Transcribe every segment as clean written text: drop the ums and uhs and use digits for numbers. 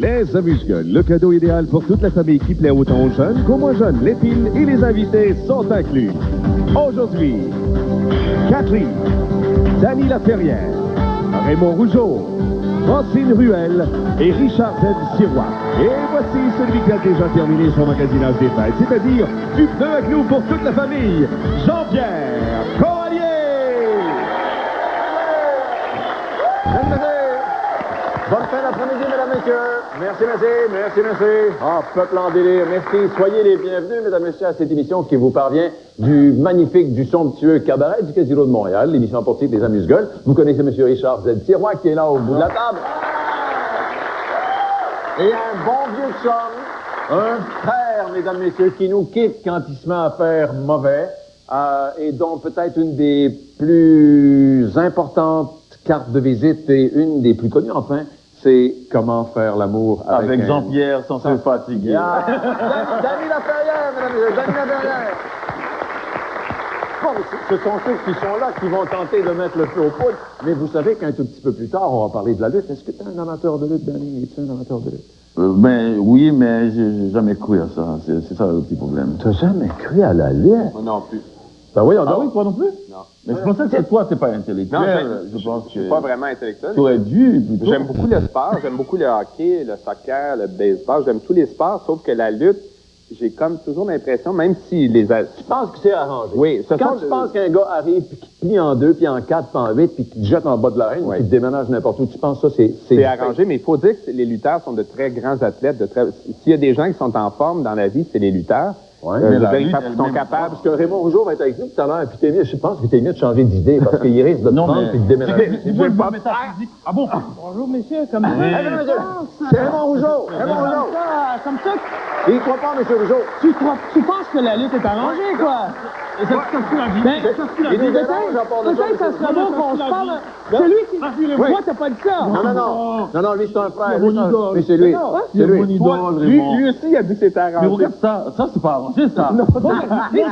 Les amuse-gueules, le cadeau idéal pour toute la famille qui plaît autant aux jeunes qu'aux moins jeunes. Les piles et les invités sont inclus. Aujourd'hui, Catherine, Dany Laferrière, Raymond Rougeau, Francine Ruel et Richard Z. Sirois. Et voici celui qui a déjà terminé son magasinage des fêtes, c'est-à-dire du pneu à clous pour toute la famille, Jean-Pierre Coallier. Bonne fin d'après-midi, mesdames, messieurs. Merci, merci, merci, merci. Ah, peuple en délire, merci. Soyez les bienvenus, mesdames, messieurs, à cette émission qui vous parvient du magnifique, du somptueux cabaret du Casino de Montréal, l'émission pour titre des amuse-gueules. Vous connaissez M. Richard Z. Sirois qui est là au bout de la table. Et un bon vieux chum, un frère, mesdames, messieurs, qui nous quitte quand il se met à faire mauvais, et dont peut-être une des plus importantes cartes de visite et une des plus connues, enfin, c'est comment faire l'amour avec Jean-Pierre sans se fatiguer. Dany Laferrière, mesdames et messieurs, Dany Laferrière. Bon, ce sont ceux qui sont là qui vont tenter de mettre le feu aux poudres. Mais vous savez qu'un tout petit peu plus tard, on va parler de la lutte. Est-ce que tu es un amateur de lutte, Dany? Es-tu un amateur de lutte? Ben oui, mais j'ai jamais cru à ça. C'est ça le petit problème. T'as jamais cru à la lutte? Moi non plus. Ben oui, oui, toi non plus? Non. Mais je pensais que toi, t'es pas intellectuel. Non, je pense je suis pas vraiment intellectuel. Tu aurais dû, plutôt. J'aime beaucoup le sport, j'aime beaucoup le hockey, le soccer, le baseball, j'aime tous les sports, sauf que la lutte, j'ai comme toujours l'impression, même si les... Tu penses que c'est arrangé? Oui. Quand tu penses qu'un gars arrive, puis qu'il te plie en 2, puis en 4, puis en 8, puis qu'il te jette en bas de l'arène, puis qu'il te déménage n'importe où, tu penses ça, c'est arrangé, mais il faut dire que les lutteurs sont de très grands athlètes. S'il y a des gens qui sont en forme dans la vie, c'est les lutteurs. Oui, mais ils sont capables. Parce que Raymond Rougeau va être avec nous tout à l'heure, puis je pense que t'es mieux de changer d'idée, parce qu'il risque de te prendre et de déménager. Il veut pas mettre Ah bon? Bonjour, messieurs, comme ça. C'est Raymond Rougeau! Raymond Rougeau! Comme ça. Il croit pas, M. Rougeau. Tu penses que la lutte est arrangée, quoi? Et ça se fout la vie. Peut-être ça serait bon qu'on se parle. C'est lui qui dit le moi, t'as pas dit ça. Non, lui, c'est un frère. Mais c'est lui. C'est lui. Lui aussi, il a dit que c'était arrangé. Mais regarde ça, c'est pas arrangé, ça. Non, ça, c'est pas arrangé.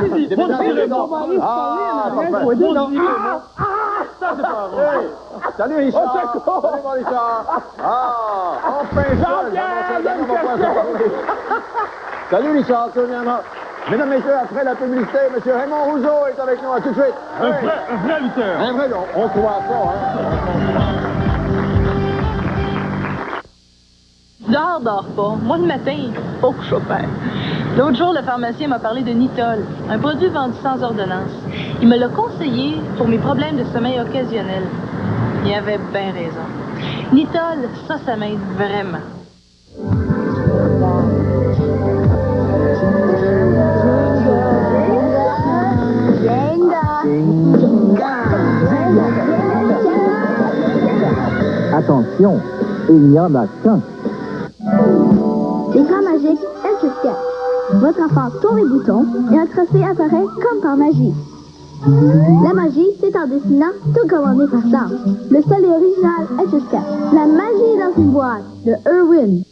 Salut, Richard. Salut, mon Richard. Enfin, salut, Richard. Mesdames, messieurs, après la publicité, M. Raymond Rougeau est avec nous. À tout de suite. Un vrai lutteur. Un vrai, on croit ça, Je dors pas. Moi, le matin, il faut que je sois père. L'autre jour, le pharmacien m'a parlé de Nitol, un produit vendu sans ordonnance. Il me l'a conseillé pour mes problèmes de sommeil occasionnels. Il avait bien raison. Nitol, ça m'aide vraiment. Attention, il y en a qu'un. L'écran magique L4. Votre enfant tourne les boutons et un tracé apparaît comme par magie. La magie, c'est en dessinant tout commandé par Sam. Le seul et original L4. La magie dans une boîte de Irwin.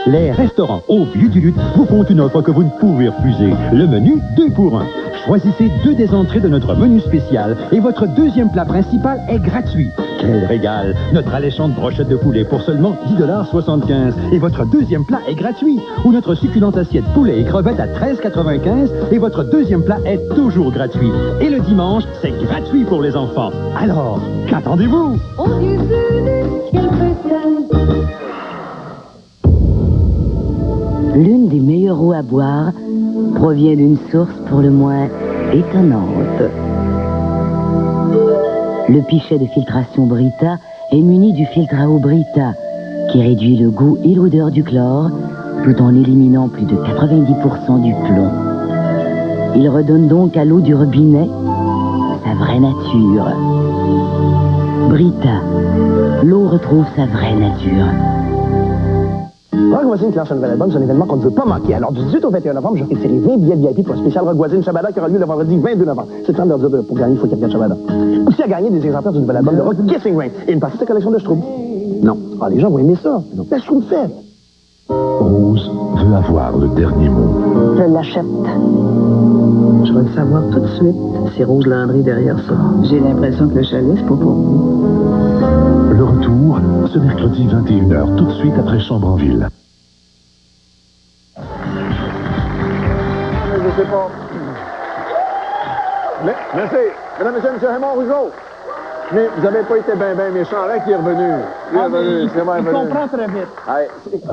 Les restaurants au Vieux du Lutte vous font une offre que vous ne pouvez refuser. Le menu 2 pour 1. Choisissez 2 des entrées de notre menu spécial et votre deuxième plat principal est gratuit. Quel régal! Notre alléchante brochette de poulet pour seulement 10,75 $ et votre deuxième plat est gratuit. Ou notre succulente assiette poulet et crevettes à 13,95 $ et votre deuxième plat est toujours gratuit. Et le dimanche, c'est gratuit pour les enfants. Alors, qu'attendez-vous? L'une des meilleures eaux à boire provient d'une source pour le moins étonnante. Le pichet de filtration Brita est muni du filtre à eau Brita, qui réduit le goût et l'odeur du chlore, tout en éliminant plus de 90% du plomb. Il redonne donc à l'eau du robinet sa vraie nature. Brita, l'eau retrouve sa vraie nature. Rock Voisine qui lance un nouvel album, c'est un événement qu'on ne veut pas manquer. Alors, du 18 au 21 novembre, j'aurai tiré 20 billets VIP pour un spécial Rock Voisine Shabada qui aura lieu le vendredi 22 novembre. C'est le temps de leur dire pour gagner, il faut qu'il y ait Shabada. Aussi à gagner des exemplaires du nouvel album de Rock Kissing Rain et une partie de la collection de Schtroumpf. Non. Ah, les gens vont aimer ça. Donc, la Schtroumpf-fête. Rose veut avoir le dernier mot. Je l'achète. Je vais le savoir tout de suite. C'est Rose Landry derrière ça. J'ai l'impression que le chalet, c'est pas pour vous. Le de retour ce mercredi 21h, tout de suite après Chambre en Ville. Je sais pas. Mais, merci. Mesdames, Messieurs, M. Raymond Rougeau. Mais vous n'avez pas été bien méchant. Là qui est revenu. Il comprend très vite. Allez,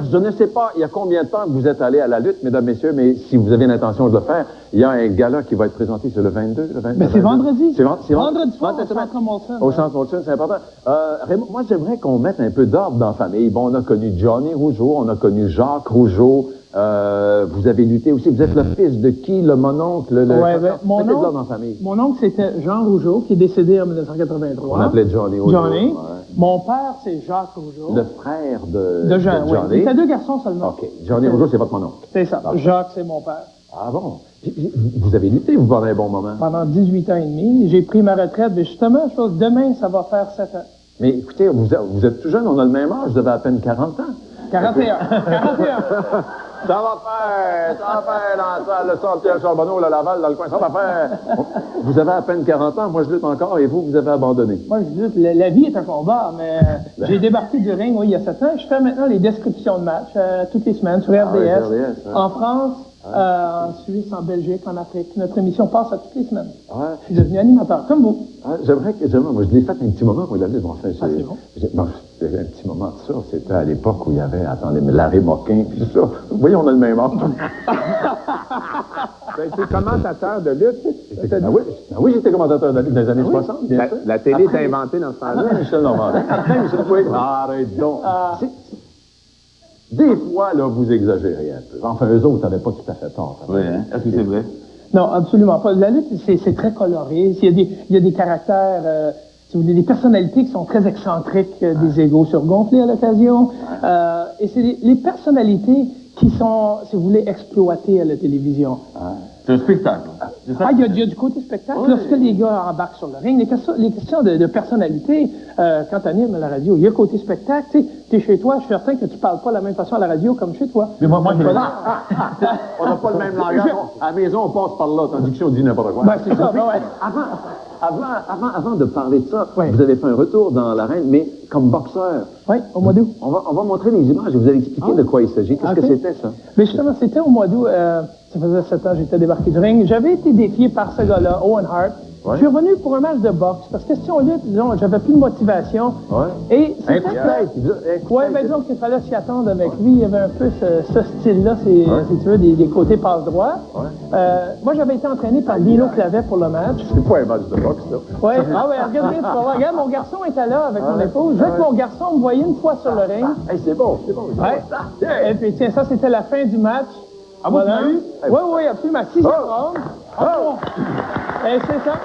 je ne sais pas, il y a combien de temps que vous êtes allé à la lutte, mesdames, messieurs, mais si vous avez l'intention de le faire, il y a un gala qui va être présenté sur le 22, le 22. Mais c'est vendredi. C'est vendredi soir au Centre Molson. Au Centre Molson, c'est important. Raymond, moi, j'aimerais qu'on mette un peu d'ordre dans la famille. Bon, on a connu Johnny Rougeau, on a connu Jacques Rougeau. Vous avez lutté aussi. Vous êtes le fils de qui, le mononcle? Mon oncle, c'était Jean Rougeau, qui est décédé en 1983. On l'appelait Johnny Rougeau. Johnny. Ouais. Mon père, c'est Jacques Rougeau. Le frère de Jean, Johnny. Oui. Il était 2 garçons seulement. OK. Johnny Rougeau, c'est votre mononcle. C'est ça. Jacques, c'est mon père. Ah bon? Vous avez lutté, vous, pendant un bon moment? Pendant 18 ans et demi. J'ai pris ma retraite, mais justement, je pense que demain, ça va faire 7 ans. Mais écoutez, vous êtes tout jeune, on a le même âge, vous avez à peine 40 ans. 41. 41. Ça va faire dans le centre Pierre Charbonneau, le Laval, dans le coin, ça va faire. Vous avez à peine 40 ans, moi je lutte encore, et vous avez abandonné. Moi je lutte, la vie est un combat, mais j'ai débarqué du ring, oui, il y a 7 ans. Je fais maintenant les descriptions de matchs, toutes les semaines, sur RDS, en France, en Suisse, en Belgique, en Afrique. Notre émission passe à toutes les semaines. Ouais. Je suis devenu animateur, comme vous. J'aimerais, moi je l'ai fait un petit moment, moi, la lutte, bon, c'est bon. C'était un petit moment de ça, c'était à l'époque où il y avait, attendez, Larry Moquin, puis tout ça. Vous voyez, on a le même âge. Tu as été commentateur de lutte. Oui, j'étais commentateur de lutte dans les années 60, bien sûr. La télé est inventée dans ce temps-là. Michel Normandin. Arrête donc. Des fois, là, vous exagérez un peu. Enfin, eux autres n'avaient pas tout à fait tort. Oui, hein? Est-ce que c'est vrai? Non, absolument pas. La lutte, c'est très coloré. Il y a des caractères... si vous voulez, des personnalités qui sont très excentriques, des égos surgonflés à l'occasion. Et c'est les personnalités qui sont, si vous voulez, exploitées à la télévision. C'est un spectacle. Il y a du côté spectacle. Oui. Lorsque les gars embarquent sur le ring, les questions de personnalité, quand tu animes à la radio, il y a côté spectacle. Tu es chez toi, je suis certain que tu parles pas de la même façon à la radio comme chez toi. Mais moi je on n'a pas le même langage. À la maison, on passe par là, tandis que si on dit n'importe quoi. Ben, c'est ça, ouais. Avant de parler de ça, vous avez fait un retour dans l'arène, mais comme boxeur. Oui, au mois d'août. On va montrer les images et vous allez expliquer de quoi il s'agit. Qu'est-ce que c'était, ça? Mais justement, c'était au mois d'août. Ça faisait 7 ans, j'étais débarqué du ring. J'avais été défié par ce gars-là, Owen Hart. Ouais. Je suis revenu pour un match de boxe, parce que question lutte, disons, j'avais plus de motivation. Ouais. Et c'était... disons qu'il fallait s'y attendre avec lui. Il y avait un peu ce style-là, si tu veux, des côtés passe-droit. Ouais. Moi, j'avais été entraîné par Dino Clavet pour le match. C'est pas un match de boxe, là. Oui, regarde bien, tu vas voir. Regarde, mon garçon était là avec mon épouse. Je veux que mon garçon me voyait une fois sur le ring. C'est bon. Et puis, tiens, ça, c'était la fin du match. Ah, vous l'avez eu? Oui, absolument. 6e round. Et c'est ça.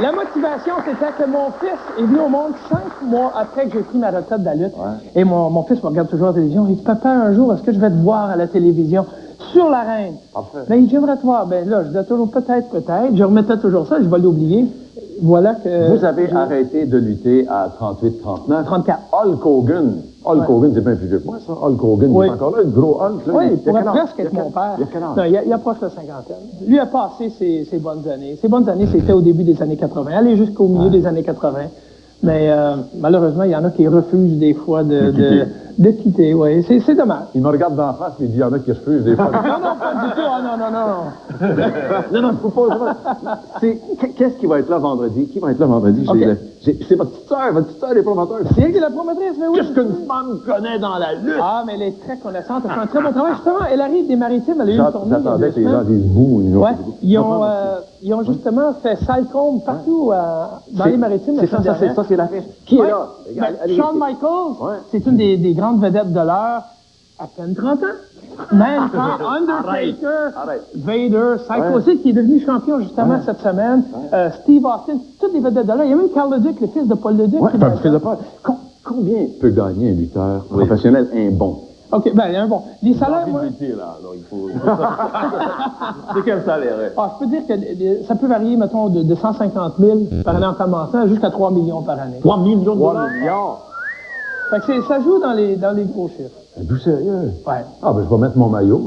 La motivation, c'était que mon fils est venu au monde 5 mois après que j'ai pris ma retraite de la lutte. Ouais. Et mon fils me regarde toujours à la télévision. Il dit, papa, un jour, est-ce que je vais te voir à la télévision sur l'arène? Parfait. Ben, j'aimerais te voir. Ben là, je disais toujours peut-être. Je remettais toujours ça, je vais l'oublier. Voilà que... Vous avez arrêté de lutter à 38-39. 34. Hulk Hogan. Hulk Hogan, c'est bien plus vieux que moi, ça. Hulk Hogan, il est encore là, le gros Hulk. Là, il pourrait presque être mon père. Non, il approche la cinquantaine. Lui a passé ses bonnes années. Ses bonnes années, c'était au début des années 80, aller jusqu'au milieu des années 80. Mais malheureusement, il y en a qui refusent des fois de quitter. Oui, c'est dommage. Il me regarde d'en face et il dit, il y en a qui refusent des fois. Non, pas du tout. Non, il faut pas... Qu'est-ce qui va être là vendredi? Qui va être là vendredi? Okay. C'est votre petite sœur est promoteur. C'est elle qui est la promotrice, mais oui. Qu'est-ce qu'une femme connaît dans la lutte? Ah, mais elle est très connaissante. Elle fait un très bon travail. Justement, elle arrive des Maritimes, elle a eu une tournée. J'attendais que les gens disent bouh. Ils ont justement fait Salcombe partout dans les Maritimes. C'est ça, c'est l'affiche. Qui est là? Shawn Michaels, c'est une des grandes vedettes de l'heure, à peine 30 ans. Mankind, Undertaker, Vader, Psycho aussi, qui est devenu champion justement cette semaine. Steve Austin, toutes les vedettes de l'heure. Il y a même Carl Leduc, le fils de Paul Leduc. Combien peut gagner un lutteur professionnel, un bon? OK, il y a un bon. Les salaires, moi... il faut... C'est quel salaire? Je peux dire que ça peut varier, mettons, de 150 000 par année en commençant jusqu'à 3 millions par année. 3 millions de dollars? 3 millions! Fait que ça joue dans les gros chiffres. Êtes-vous sérieux? Ouais. Ah, ben, je vais mettre mon maillot.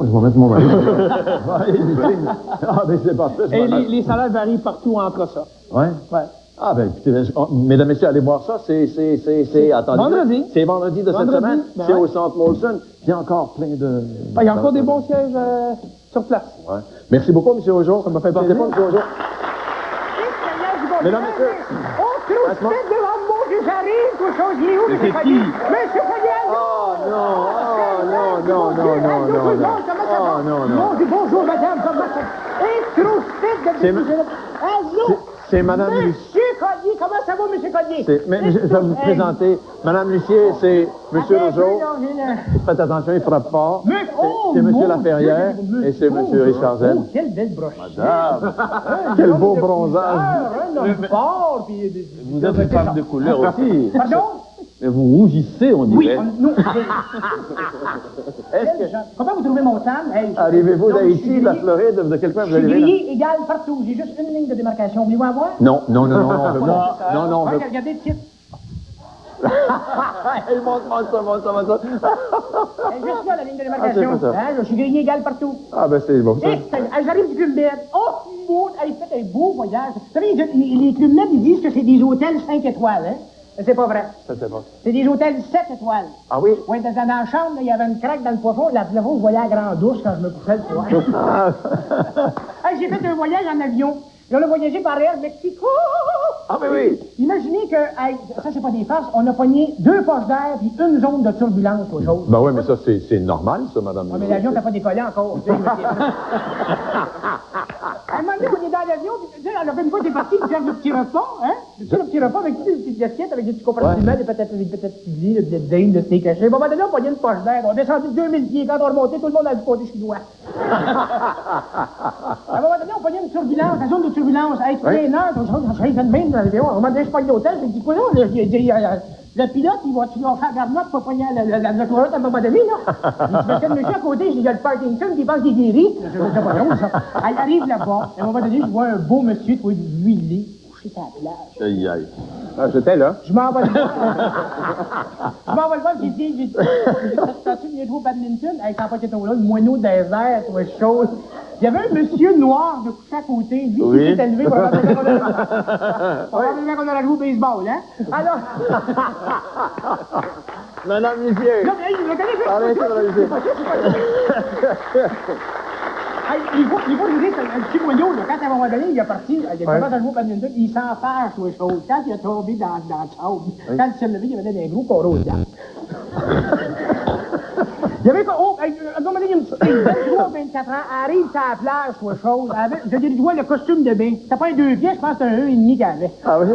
Ah, ben, c'est parfait. Et les salaires varient partout entre ça. Ouais? Ouais. Ah, ben, écoutez, mesdames, messieurs, allez voir ça. Attendez. Vendredi. C'est vendredi de cette semaine. Ben c'est ouais. au Centre Molson. Il y a encore plein de... Il y a encore des bons sièges sur place. Ouais. Merci beaucoup, M. Augeot. Ça m'a fait Partez plaisir. pas, M. Augeot. Mesdames, messieurs. Oh, trop vite devant mon Dieu, j'arrive, toi, chose, il est où, M. Foyer? M. Foyer! Oh, non. Mon Dieu, bonjour, madame, comment ça... Et trop vite de... Allô? C'est Madame Monsieur Lucier. Collier, comment ça va, M. Collier? Mais je vais vous présenter. Madame Lucier, c'est M. Augeot. Faites attention, il frappe fort. C'est M. Laferrière et c'est M. Richard Z. Oh, quelle belle brochette. Madame, Quel beau bronzage. Un homme fort, puis... vous êtes une femme de couleur aussi. Pardon? Mais vous rougissez, on Oui, dirait. nous... Est-ce que... Comment vous trouvez mon temps? Hey, Arrivez-vous non, d'Haïti, de la Floride, de quel coin Je vous suis arrivez? grillé égal partout. J'ai juste une ligne de démarcation. Voulez-vous en voir? Non. Non. Regardez le titre. Il monte ça. C'est juste là, la ligne de démarcation. c'est pas ça. Hein, je suis grillé égal partout. Ah, ben c'est bon, ça. J'arrive du Club Med. Oh, beau, fait un beau voyage. Vous savez, les Club Med, ils disent que c'est des hôtels 5 étoiles, hein? Mais c'est pas vrai. Ça, c'est bon. C'est des hôtels 7 étoiles. Ah oui? Oui, dans la chambre, là, il y avait une craque dans le plafond. La fois, je voyais la grande douche quand je me couchais le soir. Hey, j'ai fait un voyage en avion. On a voyagé par Air Mexico. Ah, mais oui. Imaginez que, hey, ça, c'est pas des farces, on a pogné 2 poches d'air puis une zone de turbulence, aux choses. Ben oui, mais ça, c'est normal, ça, madame. Ah, mais l'avion n'a pas décollé encore. Tu sais, à un moment donné, on est dans l'avion, puis tu sais, alors une fois, t'es parti pour faire le petit repas, hein? Tu sais, le petit repas avec toutes les petites assiettes, avec des petits compartiments, des patates pilées, des dînes, des steaks hachés. Bon, à un moment donné, on pognait une poche d'air. On a descendu de 2000 pieds. Quand on remontait, tout le monde a du côté chinois. À un moment donné, on pognait une turbulence, la zone de turbulence. Hey, tu une heure, j'arrive de même dans l'avion. À un moment donné, je pogne l'hôtel, je me dis, quoi, là? Le pilote, il va-tu leur faire garde-note pour pogner la toilette à un moment donné, là? Il se mettait le monsieur à côté, il y a le Parkinson, qui pense qu'il est guéri. Je sais pas drôle, ça. Elle arrive là-bas, et à un moment donné, je vois un beau monsieur, tu vois, huilé, couché sur la plage. Aïe. Ah, j'étais là. Je m'en vais le voir. J'ai dit, tu viens jouer au badminton? Hey, quand pas été là, le moineau désert, tu vois, chaud. Il y avait un monsieur noir de coucher à côté. Lui, qui s'est élevé probablement qu'on aurait joué au baseball, hein? Alors... Madame Lucier. Non, mais il reconnaît pas. Parlez, madame Lucier. Il faut lui dire, un petit moineau, là, quand à un moment donné, il est parti, il a commencé à jouer au badminton, il s'en fâche, les choses. Quand il est tombé dans le sable, quand il s'est levé, il y avait des gros coraux au diable. Il y avait quoi? Oh, à un moment donné, il y a une petite fille, 23-24 ans, elle arrive sur la plage, soit chose. Je dis, tu vois le costume de bain. C'était pas un 2 pieds, je pense que c'était un 1,5 qu'elle avait. Ah oui?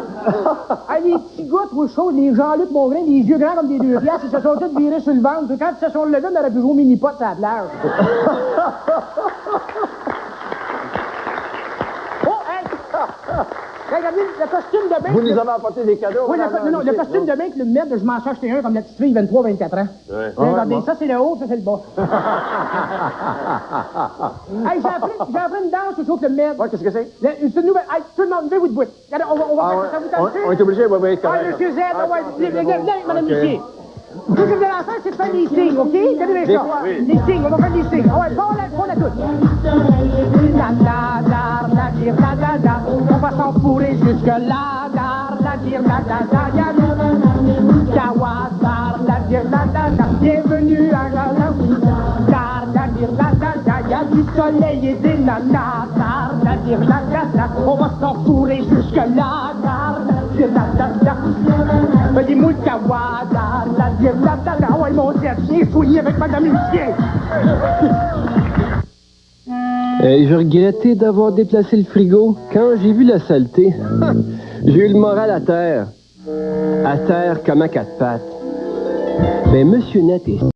Les petits gars, soit chose, les Jean-Luc Mongrain, les yeux grands comme des 2 piastres, ils se sont tous virés sur le ventre. Quand ils se sont levés, on aurait pu jouer au mini-pot sur la plage. Regardez, le costume de bain... Vous nous avez apporté des cadeaux? Oui, le costume de bain que le maître, je m'en suis acheté un comme la petite fille, 23-24 ans. Regardez, ça c'est le haut, ça c'est le bas. Hey, j'ai appris une danse au show que le maître. Ouais, qu'est-ce que c'est? C'est une nouvelle... Hey, tout le monde, levez-vous debout. Regardez, on va faire ça, vous tentez? On est obligé, oui, Ah, monsieur Z, madame Lucier. Tout ce que vous allez faire, c'est de faire des signes, OK? Tenez bien ça. Des signes, on va faire des signes. Ah ouais, bon la toute. On va s'en fourrer jusque là. Bienvenue à il y a du soleil et des nanas. On va s'en fourrer jusque là. Dis moules kawada, la ouais, mon Dieu, viens fouiller avec madame Lucier. Je regrettais d'avoir déplacé le frigo. Quand j'ai vu la saleté, j'ai eu le moral à terre. À terre comme à 4 pattes. Mais Monsieur Net est